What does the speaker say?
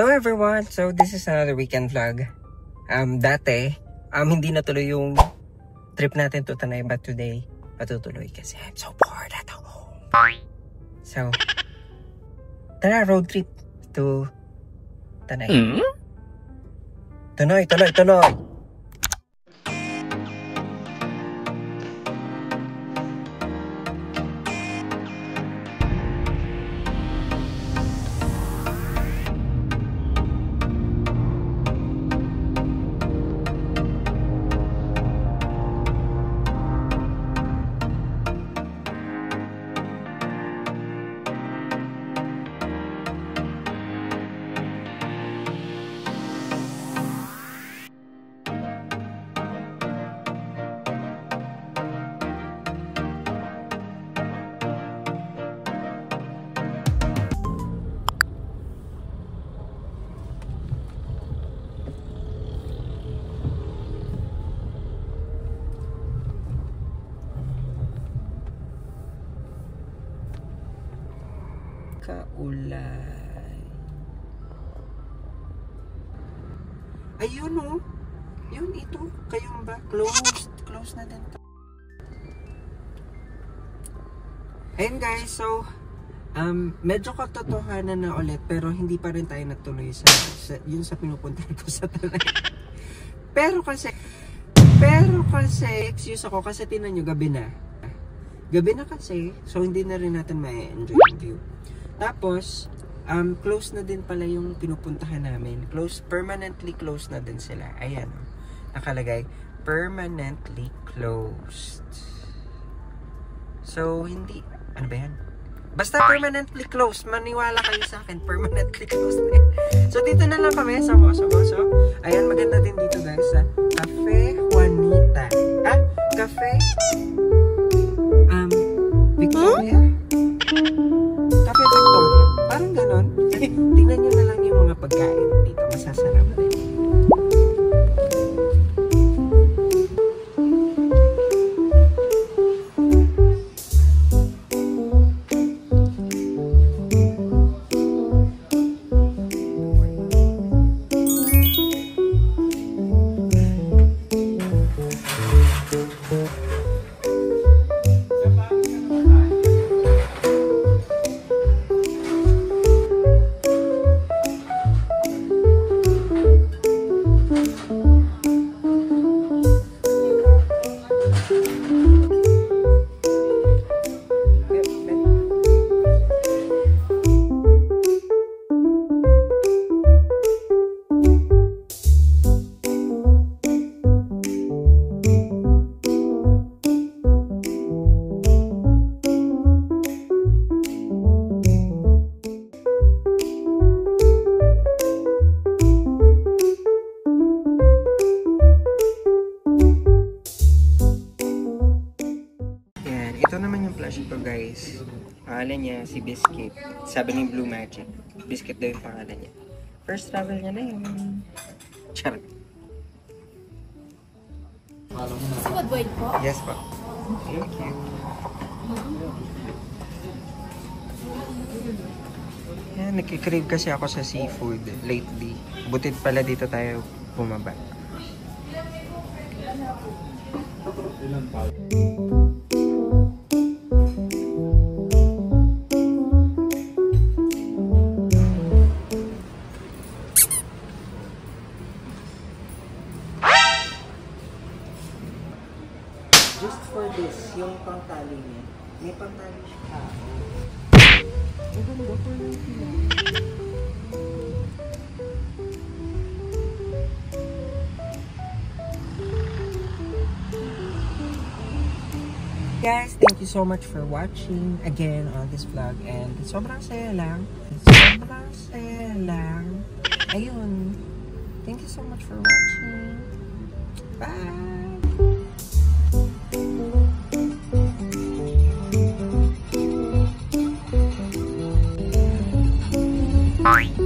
Hello everyone! So this is another weekend vlog. Dati, hindi natuloy yung trip natin to Tanay, but today, matutuloy kasi I'm so bored at home. So, tara, road trip to Tanay. Tanay! Kaulay. Ayun oh. Yun ito. Kayong ba? Close na din to. Ayun guys, so medyo katotohanan na ulit pero hindi pa rin tayo natuloy sa yun sa pinupuntahan ko sa Tanay. Pero kasi excuse ako kasi tinan nyo gabi na kasi, so hindi na rin natin ma-enjoy yung view. Tapos, close na din pala yung pinupuntahan namin. Permanently closed na din sila. Ayan, nakalagay, permanently closed. So, hindi, ano ba yan? Basta permanently closed, maniwala kayo sa akin, permanently closed na yan. So, dito na lang kami sa Moso. Ayan, maganda din dito guys, sa Cafe Juanita. Cafe Victoria? Cafe Victoria. Parang ganon. Tingnan nyo na lang yung mga pagkain dito. Masasarap din. Ito naman yung plushie ko guys. Pangalan niya si Biscuit. Sabi ni Blue Magic. Biscuit daw yung pangalan niya. First travel niya na yun. Charot. Squid wide po? Yes po. Thank you. Yan, nagkikrave kasi ako sa seafood lately. Butit pala dito tayo bumaba. Just for this, yung pangtali niya. May pangtali siya. Ang ganda po yung sila. Guys, thank you so much for watching again on this vlog. And sobrang saya lang. Ayun. Thank you so much for watching. Bye! Bye.